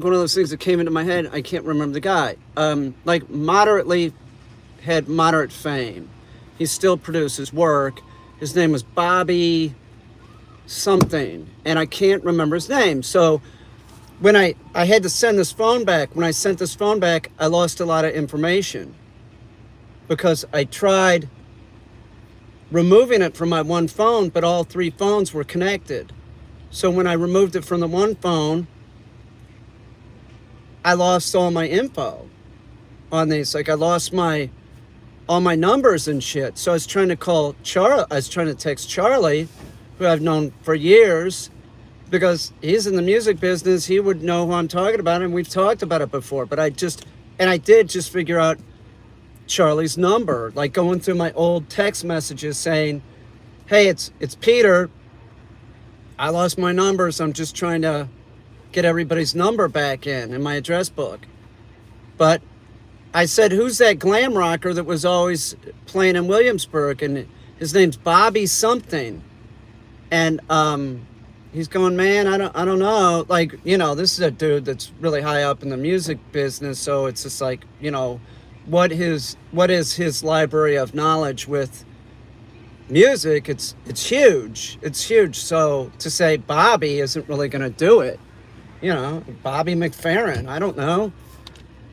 one of those things that came into my head. I can't remember the guy. Like moderately had moderate fame. He still produces work. His name was Bobby something, and I can't remember his name. So when I had to send this phone back, when I sent this phone back, I lost a lot of information because I tried removing it from my one phone, but all three phones were connected. So when I removed it from the one phone, I lost all my info on these. Like I lost all my numbers and shit. So I was trying to call Charlie. I was trying to text Charlie, who I've known for years, because he's in the music business. He would know who I'm talking about, and we've talked about it before. But I did just figure out Charlie's number, like going through my old text messages saying, "Hey, it's Peter. I lost my numbers. I'm just trying to get everybody's number back in my address book." But I said, "Who's that glam rocker that was always playing in Williamsburg?" And his name's Bobby something. And he's going, "Man, I don't know. Like, this is a dude that's really high up in the music business, so it's just like, what is his library of knowledge with music? It's huge. It's huge. So to say Bobby isn't really going to do it. Bobby McFerrin. I don't know."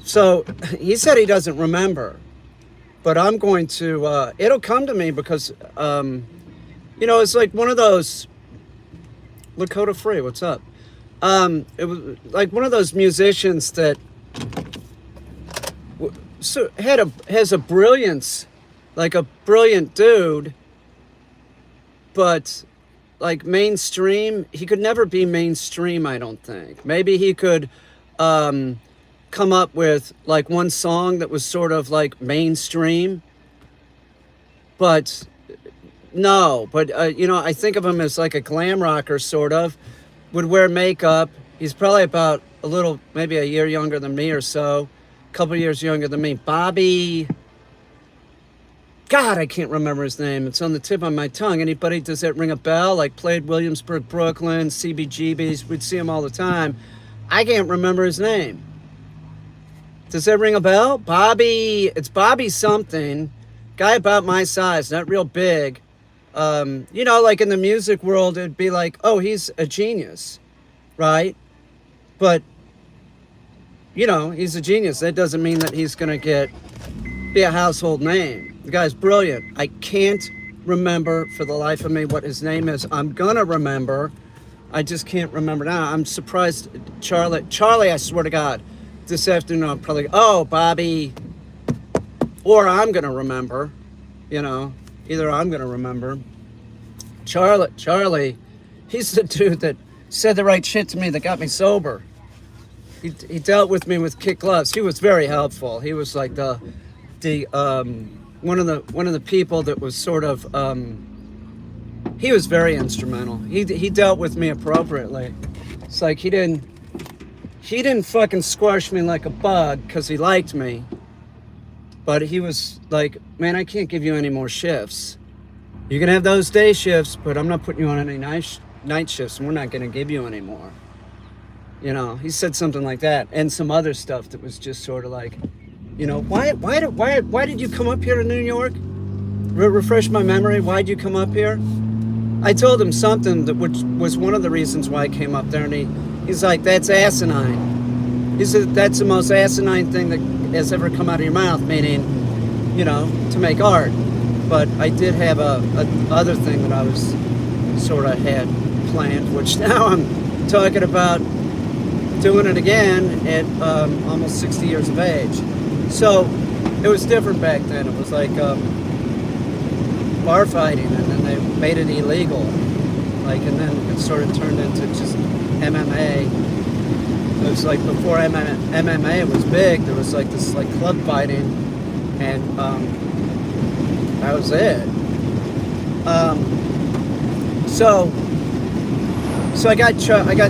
So he said he doesn't remember, but I'm going to. It'll come to me because, it's like one of those. Lakota Free, what's up? It was like one of those musicians that has a brilliance, like a brilliant dude, but like mainstream, he could never be mainstream, I don't think. Maybe he could come up with like one song that was sort of like mainstream, but no, but I think of him as like a glam rocker, sort of, would wear makeup. He's probably about maybe a year younger than me or so, a couple years younger than me. Bobby, God, I can't remember his name. It's on the tip of my tongue. Anybody, does that ring a bell? Like played Williamsburg, Brooklyn, CBGBs. We'd see him all the time. I can't remember his name. Does that ring a bell? Bobby, it's Bobby something. Guy about my size, not real big. Like in the music world, it'd be like, oh, he's a genius, right? But, he's a genius. That doesn't mean that he's going to be a household name. The guy's brilliant. I can't remember for the life of me what his name is. I'm going to remember. I just can't remember now. I'm surprised. Charlie, I swear to God, this afternoon I'm probably, oh, Bobby, or I'm going to remember, either I'm going to remember. Charlie, he's the dude that said the right shit to me that got me sober. He dealt with me with kid gloves. He was very helpful. He was like the one of the people that was sort of he was very instrumental. He dealt with me appropriately. It's like he didn't fucking squash me like a bug because he liked me. But he was like, "Man, I can't give you any more shifts. You can have those day shifts, but I'm not putting you on any night shifts, and we're not going to give you any more." He said something like that, and some other stuff that was just sort of like, why did you come up here to New York? Refresh my memory. Why'd you come up here? I told him something which was one of the reasons why I came up there, and he's like, "That's asinine." He said, "That's the most asinine thing that has ever come out of your mouth," meaning, to make art. But I did have a other thing that I was sort of had planned, which now I'm talking about doing it again at almost 60 years of age. So it was different back then. It was like bar fighting, and then they made it illegal. And then it sort of turned into just MMA. It was like before MMA was big, there was like this like club fighting, and that was it. So I got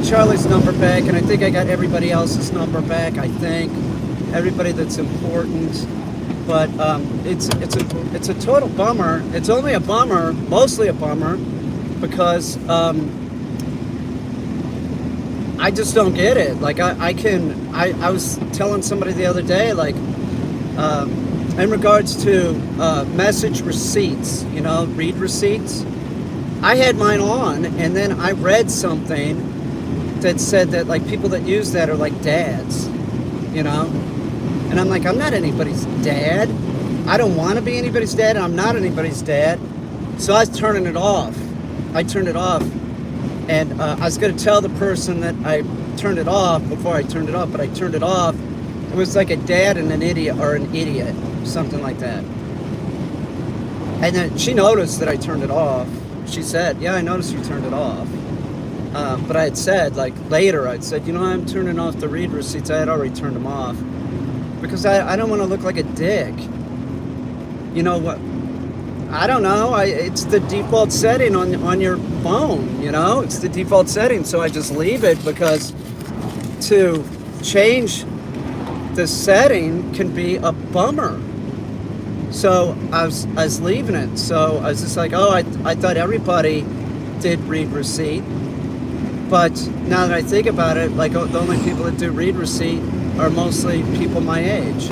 Charlie's number back, and I think I got everybody else's number back. I think everybody that's important, but it's a total bummer. It's only a bummer, mostly a bummer, because I I just don't get it. Like I was telling somebody the other day, like, in regards to message receipts, you know, read receipts. I had mine on, and then I read something that said that like people that use that are like dads, you know, and I'm like, I'm not anybody's dad. I don't want to be anybody's dad, and I'm not anybody's dad. So I was turning it off. I turned it off, and I was going to tell the person that I turned it off before I turned it off, but I turned it off. It was like a dad and an idiot, or an idiot, something like that. And then she noticed that I turned it off. She said, yeah, I noticed you turned it off. But I had said, like, later, I'd said, you know, I'm turning off the read receipts. I had already turned them off. Because I don't want to look like a dick. You know what? I don't know. It's the default setting on your phone, you know? It's the default setting, so I just leave it, because to change the setting can be a bummer. So I was leaving it. So I was just like, oh, I thought everybody did read receipt. But now that I think about it, like, the only people that do read receipt are mostly people my age.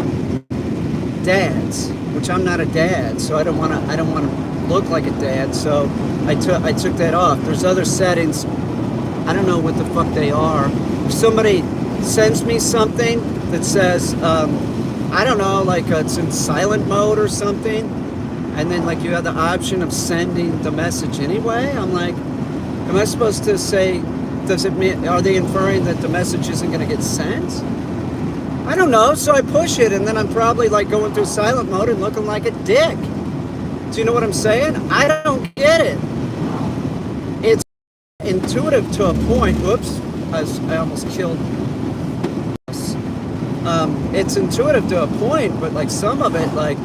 Dads, which I'm not a dad, so I don't want to look like a dad. So I took that off. There's other settings. I don't know what the fuck they are. If somebody sends me something that says, I don't know, like it's in silent mode or something, and then like you have the option of sending the message anyway, I'm like, am I supposed to say, does it mean, are they inferring that the message isn't going to get sent? I don't know, so I push it, and then I'm probably like going through silent mode and looking like a dick. Do you know what I'm saying? I don't get it. It's intuitive to a point. Whoops, I almost killed us. It's intuitive to a point, but like some of it, like,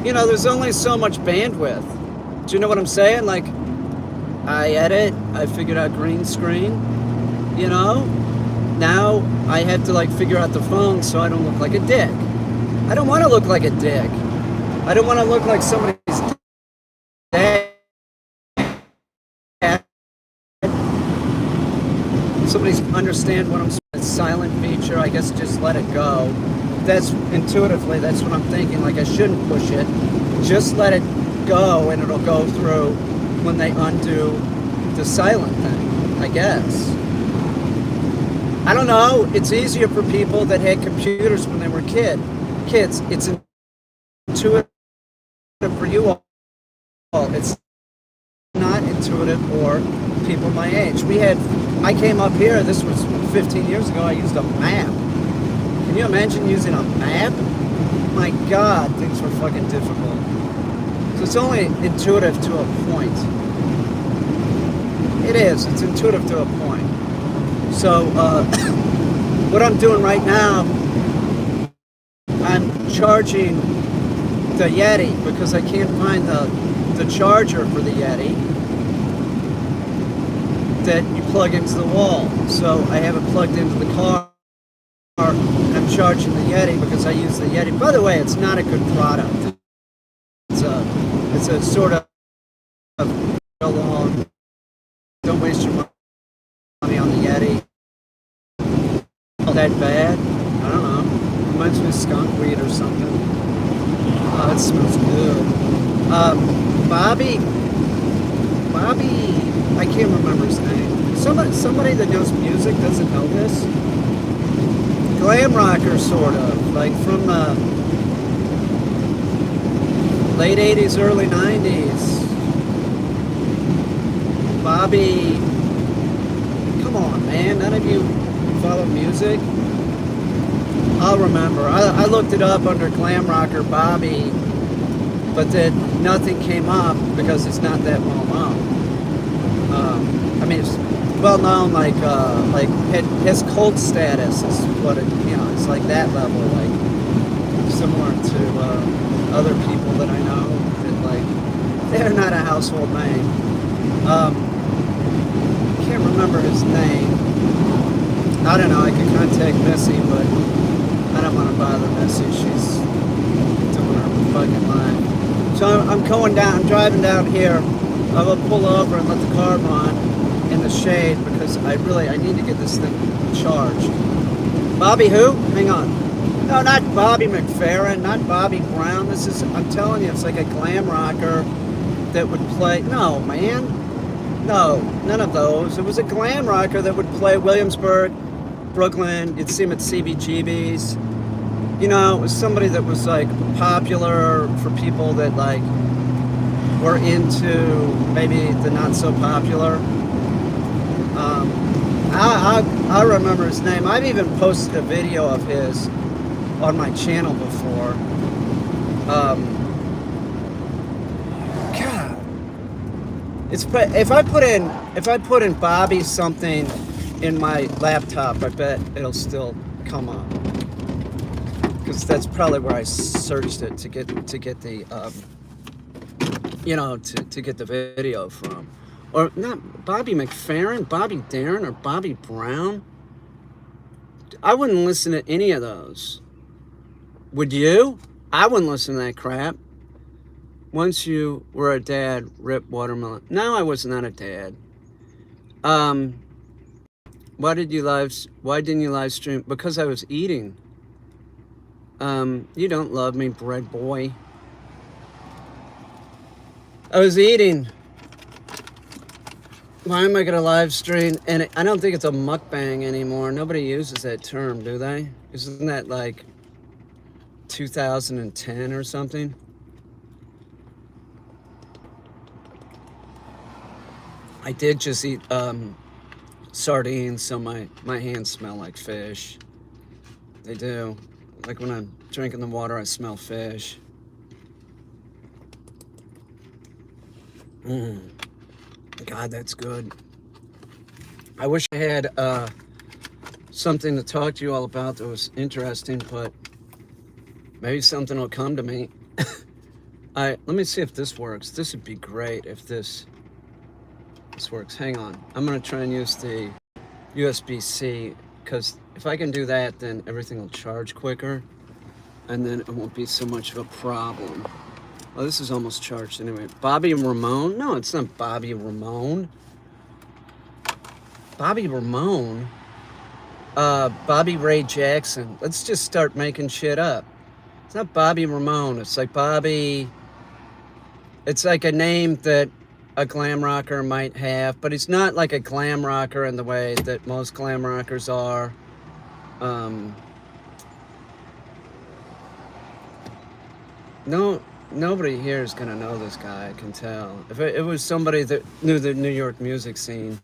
you know, there's only so much bandwidth. Do you know what I'm saying? Like, I edit, I figured out green screen, you know? Now I have to like figure out the phone so I don't look like a dick. I don't want to look like a dick. I don't want to look like somebody's dad. Somebody's understand what I'm saying. It's silent feature, I guess just let it go. That's intuitively, that's what I'm thinking. Like I shouldn't push it. Just let it go and it'll go through when they undo the silent thing, I guess. I don't know. It's easier for people that had computers when they were kids. It's intuitive for you all. It's not intuitive for people my age. I came up here, this was 15 years ago, I used a map. Can you imagine using a map? My God, things were fucking difficult. So it's only intuitive to a point. It is. It's intuitive to a point. So what I'm doing right now, I'm charging the Yeti because I can't find the charger for the Yeti that you plug into the wall. So I have it plugged into the car, and I'm charging the Yeti because I use the Yeti. By the way, it's not a good product. It's a sort of long. Don't waste your money on the Yeti. Not that bad. I don't know. Reminds me of skunk weed or something. Oh, it smells good. Bobby, I can't remember his name. Somebody that knows music doesn't know this. Glam rocker, sort of, like from the late 80s, early 90s. Bobby, come on, man, none of you follow music? I'll remember. I looked it up under glam rocker Bobby, but then nothing came up because it's not that well known. I mean, it's well known, like it has cult status is what it, you know, it's like that level, like similar to other people that I know that like they're not a household name. Can't remember his name. I don't know. I could contact Missy, but I don't want to bother Missy. She's doing her fucking life. So I'm going down. I'm driving down here. I will pull over and let the car run. in the shade because I need to get this thing charged. Bobby who? Hang on. No, not Bobby McFerrin, not Bobby Brown. This is, I'm telling you, it's like a glam rocker that would play. No, man. No, none of those. It was a glam rocker that would play Williamsburg, Brooklyn. You'd see him at CBGB's. You know, it was somebody that was like popular for people that like were into maybe the not so popular. I remember his name. I've even posted a video of his on my channel before. God, it's, if I put in Bobby something in my laptop, I bet it'll still come up, because that's probably where I searched it to get the you know, to get the video from. Or not Bobby McFerrin, Bobby Darin, or Bobby Brown. I wouldn't listen to any of those. Would you? I wouldn't listen to that crap. Once you were a dad, rip watermelon. No, I was not a dad. Why didn't you live stream? Because I was eating. You don't love me, bread boy. I was eating. Why am I gonna live stream? And I don't think it's a mukbang anymore. Nobody uses that term, do they? Isn't that like 2010 or something? I did just eat sardines, so my hands smell like fish. They do. Like when I'm drinking the water, I smell fish. God, that's good. I wish I had something to talk to you all about that was interesting, but maybe something will come to me. Let me see if this works. This would be great if this works. Hang on. I'm gonna try and use the USB-C, because if I can do that, then everything will charge quicker, and then it won't be so much of a problem. Oh, this is almost charged anyway. Bobby Ramone? No, it's not Bobby Ramone. Bobby Ramone? Bobby Ray Jackson. Let's just start making shit up. It's not Bobby Ramone. It's like Bobby... It's like a name that a glam rocker might have, but he's not like a glam rocker in the way that most glam rockers are. No, nobody here is gonna know this guy, I can tell. If it was somebody that knew the New York music scene,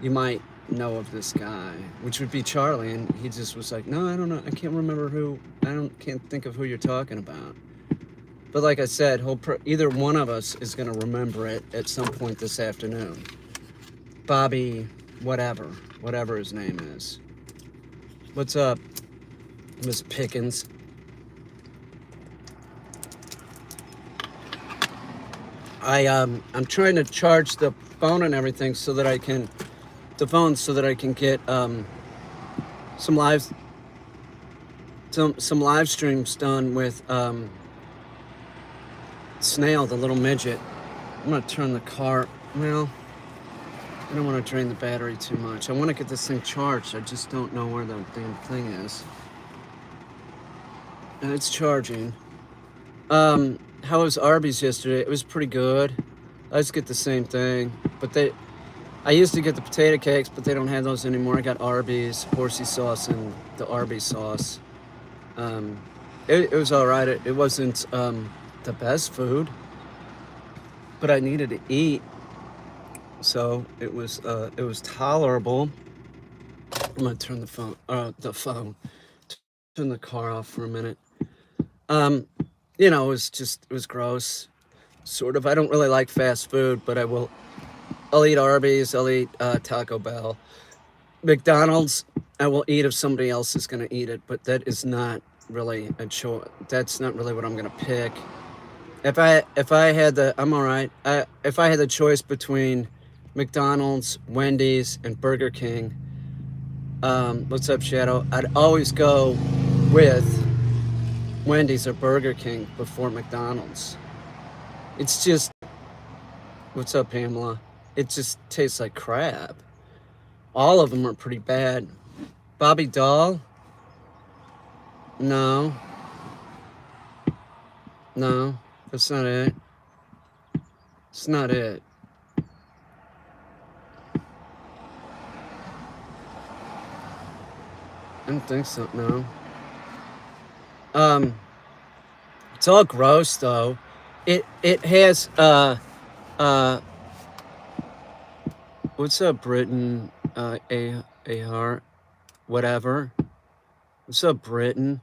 you might know of this guy, which would be Charlie, and he just was like, no, I don't know, I can't remember who, can't think of who you're talking about. But like I said, either one of us is gonna remember it at some point this afternoon. Bobby, whatever his name is. What's up, Miss Pickens? I'm trying to charge the phone and everything so that I can get some live streams done with Snail, the little midget. I'm gonna turn the car. Well, I don't want to drain the battery too much. I want to get this thing charged. I just don't know where the damn thing is. And it's charging. How was Arby's yesterday? It was pretty good. I just get the same thing, but I used to get the potato cakes, but they don't have those anymore. I got Arby's, horsey sauce, and the Arby's sauce. It was all right. It wasn't the best food, but I needed to eat, so it was tolerable. I'm gonna turn turn the car off for a minute. You know, it was gross, sort of. I don't really like fast food, but I'll eat Arby's, I'll eat Taco Bell. McDonald's, I will eat if somebody else is gonna eat it, but that is not really a choice. That's not really what I'm gonna pick. If I had if I had the choice between McDonald's, Wendy's, and Burger King, what's up, Shadow? I'd always go with Wendy's or Burger King before McDonald's. It's just, what's up, Pamela? it just tastes like crap. All of them are pretty bad. Bobby Dahl? No. No, that's not it. It's not it. I don't think so, no. It's all gross though. It has uh what's up, Britain? A whatever. What's up, Britain?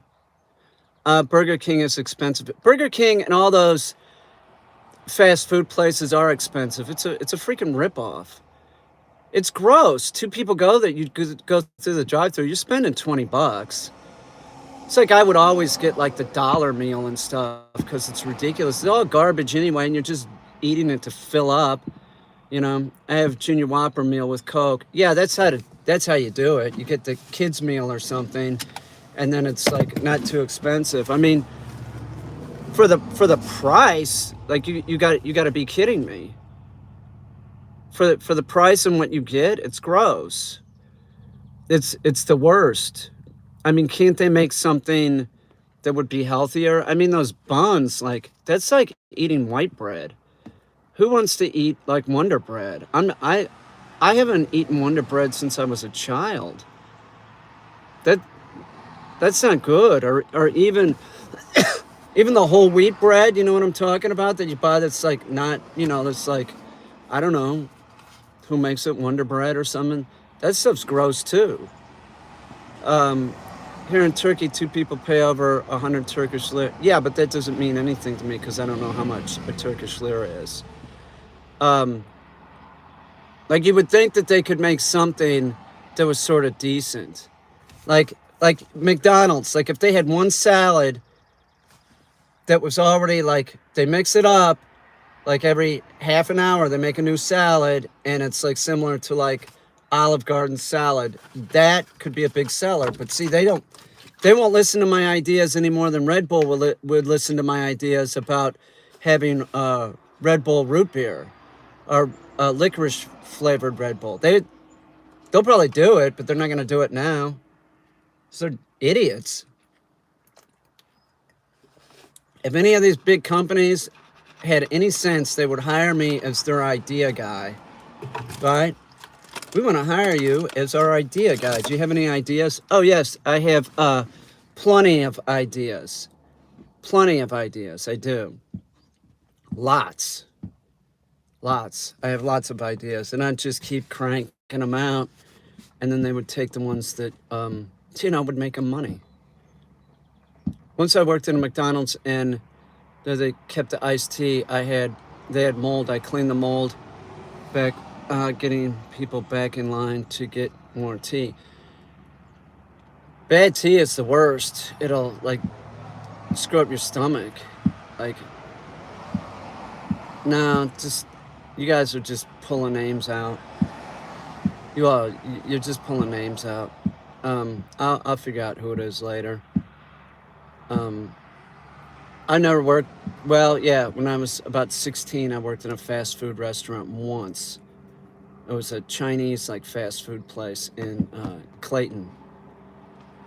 Burger King is expensive. Burger King and all those fast food places are expensive. It's a freaking ripoff. It's gross. Two people go there, you go through the drive-thru, you're spending $20. It's like I would always get like the dollar meal and stuff because it's ridiculous. It's all garbage anyway, and you're just eating it to fill up. You know, I have Junior Whopper meal with Coke. Yeah, that's how you do it. You get the kids meal or something, and then it's like not too expensive. I mean, for the price, like you got to be kidding me. For the price and what you get, it's gross. It's the worst. I mean, can't they make something that would be healthier? I mean, those buns, like that's like eating white bread. Who wants to eat like Wonder Bread? I haven't eaten Wonder Bread since I was a child. That's not good. Or even even the whole wheat bread, you know what I'm talking about? That you buy that's like not, that's like, I don't know who makes it, Wonder Bread or something. That stuff's gross too. Here in Turkey, 2 people pay over 100 Turkish lira. Yeah, but that doesn't mean anything to me because I don't know how much a Turkish lira is. Like you would think that they could make something that was sort of decent. Like McDonald's, like if they had one salad that was already like, they mix it up, like every half an hour they make a new salad, and it's like similar to like Olive Garden salad, that could be a big seller. But see, they won't listen to my ideas any more than Red Bull would listen to my ideas about having Red Bull root beer or licorice flavored Red Bull. They'll probably do it, but they're not going to do it now. So they're idiots. If any of these big companies had any sense, they would hire me as their idea guy, right? We want to hire you as our idea guy. Do you have any ideas? Oh, yes, I have plenty of ideas. Plenty of ideas, I do. Lots. I have lots of ideas, and I'd just keep cranking them out, and then they would take the ones that, would make them money. Once I worked in a McDonald's, and they kept the iced tea, they had mold. I cleaned the mold back, getting people back in line to get more tea. Bad tea is the worst. It'll like screw up your stomach. Like, no, you guys are just pulling names out. You're just pulling names out. I'll figure out who it is later. I never worked. Well, yeah, when I was about 16, I worked in a fast food restaurant once. It was a Chinese like fast food place in Clayton,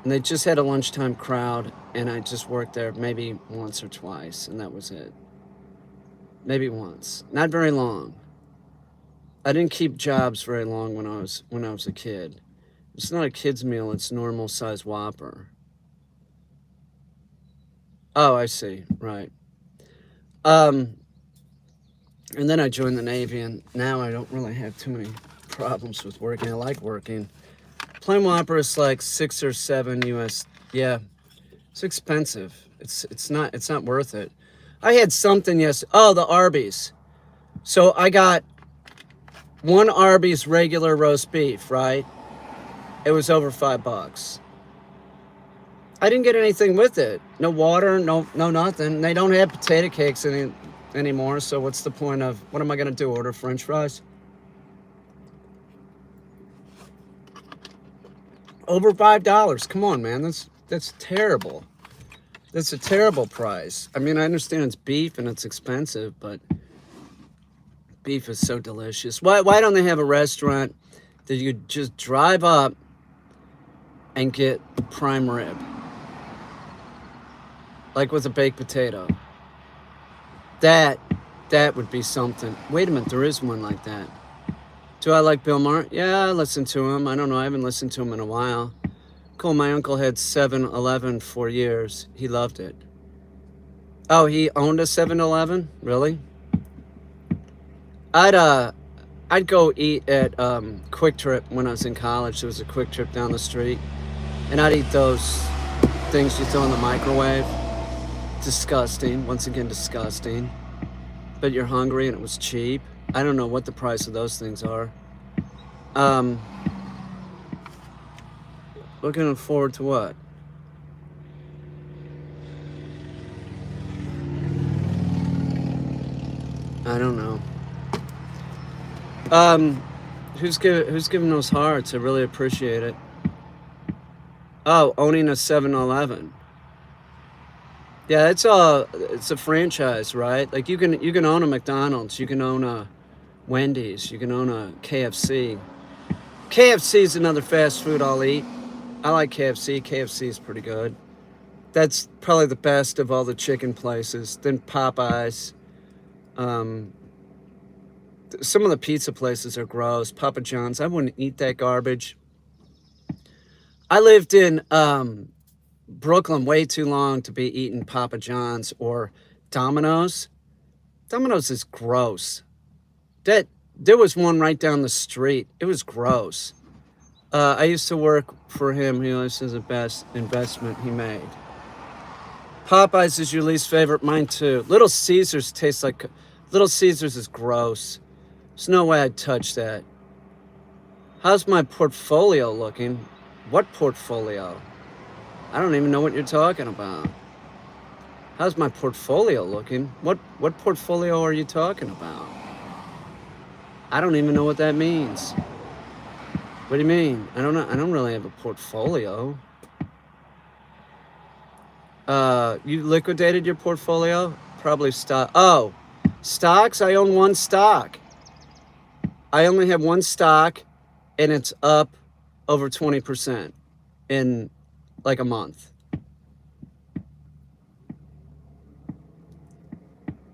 and they just had a lunchtime crowd, and I just worked there maybe once or twice, and that was it. Maybe once, not very long. I didn't keep jobs very long when I was a kid. It's not a kid's meal; it's normal size Whopper. Oh, I see. Right. Um, and then I joined the Navy, and now I don't really have too many problems with working. I like working. Plain Whopper is like 6 or 7 US. Yeah, it's expensive. It's not worth it. I had something Oh, the Arby's. So I got one Arby's regular roast beef, right? It was over $5. I didn't get anything with it. No water, no nothing. They don't have potato cakes anymore, so what's the point of, what am I gonna do, order French fries? Over $5. Come on, man, that's terrible. That's a terrible price. I mean, I understand it's beef and it's expensive, but Beef is so delicious. Why don't they have a restaurant that you could just drive up and get prime rib? Like with a baked potato. That would be something. Wait a minute, there is one like that. Do I like Bill Maher? Yeah, I listen to him. I don't know, I haven't listened to him in a while. Cool, my uncle had 7-Eleven for years. He loved it. Oh, he owned a 7-Eleven? Really? I'd go eat at Quick Trip when I was in college. There was a Quick Trip down the street. And I'd eat those things you throw in the microwave. Disgusting. Once again, disgusting. But you're hungry and it was cheap. I don't know what the price of those things are. Looking forward to what? I don't know. Who's giving those hearts? I really appreciate it. Oh, owning a 7-Eleven. Yeah, it's a franchise, right? Like you can own a McDonald's, you can own a Wendy's, you can own a KFC. KFC is another fast food I'll eat. I like KFC. KFC is pretty good. That's probably the best of all the chicken places. Then Popeyes. Some of the pizza places are gross. Papa John's, I wouldn't eat that garbage. I lived in Brooklyn way too long to be eating Papa John's or Domino's. Domino's is gross. There was one right down the street. It was gross. I used to work for him. He always says the best investment he made. Popeyes is your least favorite. Mine too. Little Caesars tastes like... Little Caesars is gross. There's no way I'd touch that. How's my portfolio looking? What portfolio? I don't even know what you're talking about. How's my portfolio looking? What portfolio are you talking about? I don't even know what that means. What do you mean? I don't know. I don't really have a portfolio. You liquidated your portfolio? Probably stock. Oh, stocks? I own one stock. I only have one stock, and it's up over 20% in like a month.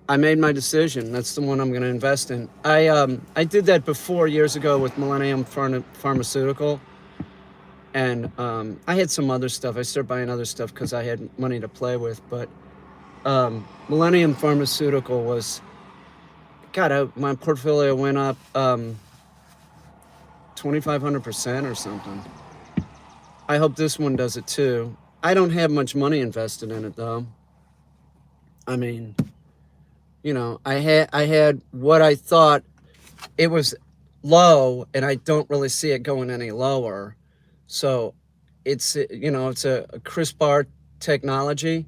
I made my decision. That's the one I'm going to invest in. I did that before years ago with Millennium Pharmaceutical, and I had some other stuff. I started buying other stuff because I had money to play with. But Millennium Pharmaceutical was, God, my portfolio went up 2,500% or something. I hope this one does it too. I don't have much money invested in it though. I mean, you know, I had what I thought it was low, and I don't really see it going any lower. So it's, you know, it's a CRISPR technology.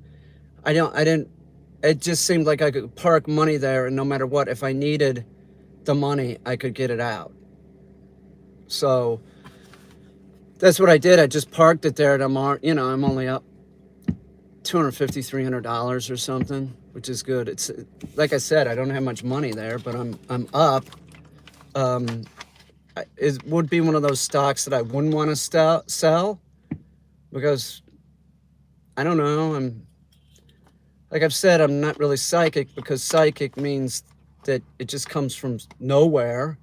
It just seemed like I could park money there, and no matter what, if I needed the money, I could get it out. So that's what I did. I just parked it there, and I'm only up $250, $300 or something, which is good. It's like I said, I don't have much money there, but I'm up. It would be one of those stocks that I wouldn't want to sell because I don't know. Like I've said, I'm not really psychic, because psychic means that it just comes from nowhere,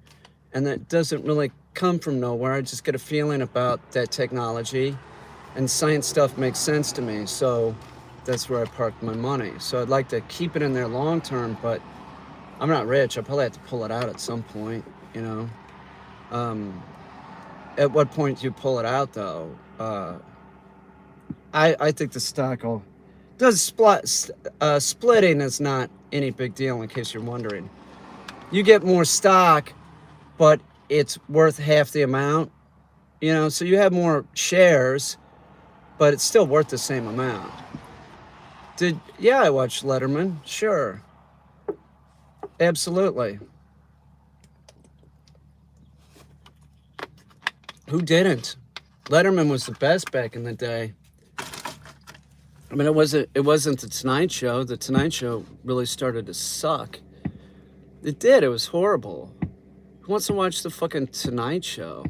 and that doesn't really come from nowhere. I just get a feeling about that technology, and science stuff makes sense to me. So that's where I parked my money. So I'd like to keep it in there long term, but I'm not rich. I probably have to pull it out at some point, you know. At what point do you pull it out though? I think the stock does splitting is not any big deal, in case you're wondering. You get more stock, but it's worth half the amount, you know, so you have more shares, but it's still worth the same amount. Yeah, I watched Letterman, sure. Absolutely. Who didn't? Letterman was the best back in the day. I mean, it wasn't the Tonight Show. The Tonight Show really started to suck. It did. It was horrible. Who wants to watch the fucking Tonight Show?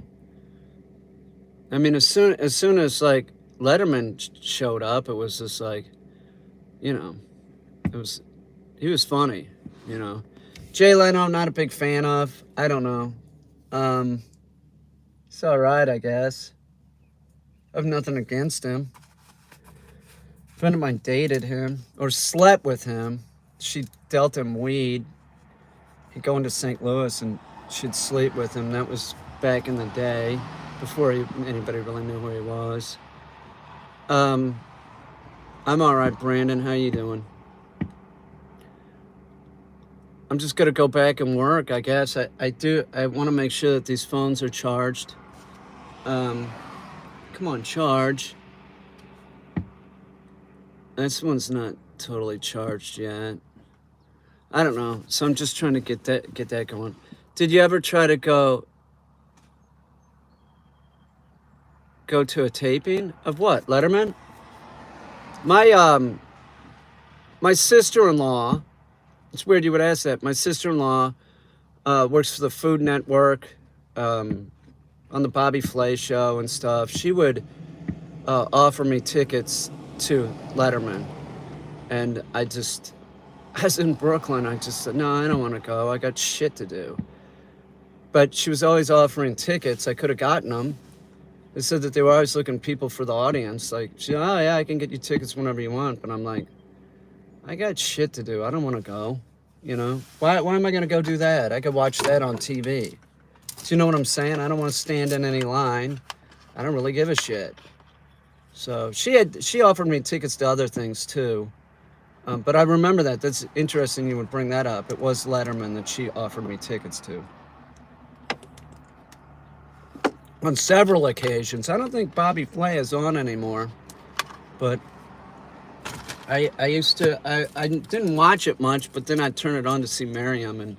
I mean, as soon as like Letterman showed up, it was just like, you know, he was funny, you know. Jay Leno, I'm not a big fan of. I don't know. It's all right, I guess. I have nothing against him. A friend of mine dated him or slept with him. She dealt him weed. He'd go into St. Louis and she'd sleep with him. That was back in the day, before anybody really knew who he was. I'm all right, Brandon. How you doing? I'm just gonna go back and work, I guess. I want to make sure that these phones are charged. Come on, charge. This one's not totally charged yet. I don't know. So I'm just trying to get that going. Did you ever try to go to a taping of what? Letterman? My sister-in-law, it's weird you would ask that. My sister-in-law works for the Food Network, on the Bobby Flay show and stuff. She would offer me tickets to Letterman. And I was in Brooklyn. I just said, no, I don't want to go. I got shit to do. But she was always offering tickets. I could have gotten them. They said that they were always looking people for the audience. Like, oh yeah, I can get you tickets whenever you want. But I'm like, I got shit to do. I don't want to go. You know, why am I going to go do that? I could watch that on TV. Do you know what I'm saying? I don't want to stand in any line. I don't really give a shit. So she offered me tickets to other things too. But I remember that. That's interesting you would bring that up. It was Letterman that she offered me tickets to. On several occasions. I don't think Bobby Flay is on anymore. But I didn't watch it much, but then I'd turn it on to see Miriam, and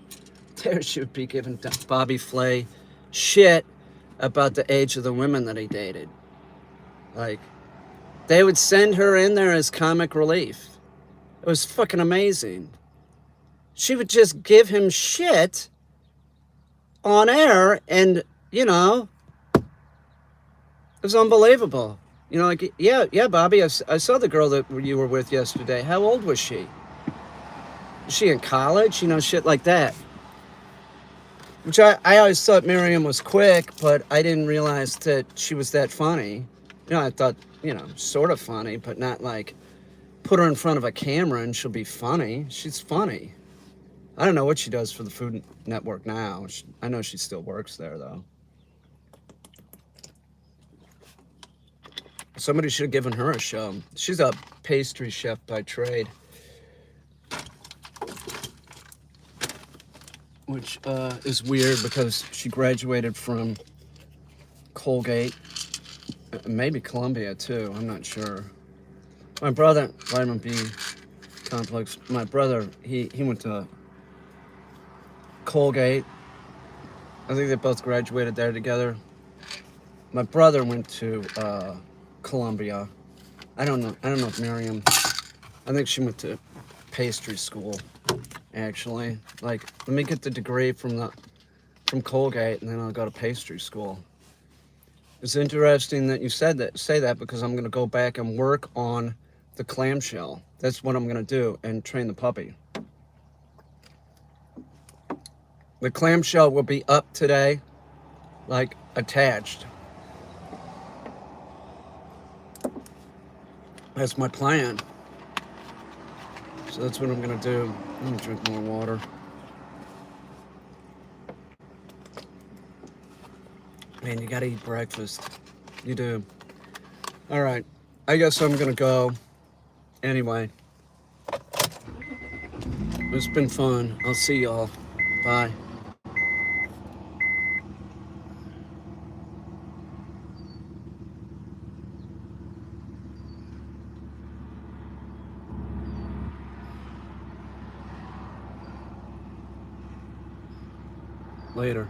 there she would be giving Bobby Flay shit about the age of the women that he dated. Like, they would send her in there as comic relief. It was fucking amazing. She would just give him shit on air, and, you know, it was unbelievable. You know, like, yeah, Bobby, I saw the girl that you were with yesterday. How old was she? Was she in college? You know, shit like that. Which I always thought Miriam was quick, but I didn't realize that she was that funny. You know, I thought, you know, sort of funny, but not like, put her in front of a camera and she'll be funny. She's funny. I don't know what she does for the Food Network now. I know she still works there, though. Somebody should have given her a show. She's a pastry chef by trade. Which is weird because she graduated from Colgate. Maybe Columbia, too. I'm not sure. My brother, Vitamin B Complex, my brother, he went to Colgate. I think they both graduated there together. My brother went to Columbia. I don't know if Miriam, I think she went to pastry school, actually. Like, let me get the degree from Colgate, and then I'll go to pastry school. It's interesting that you say that because I'm going to go back and work on the clamshell. That's what I'm going to do, and train the puppy. The clamshell will be up today, like attached. That's my plan. So that's what I'm going to do. I'm going to drink more water. Man, you got to eat breakfast. You do. All right. I guess I'm going to go. Anyway, it's been fun. I'll see y'all. Bye. Later.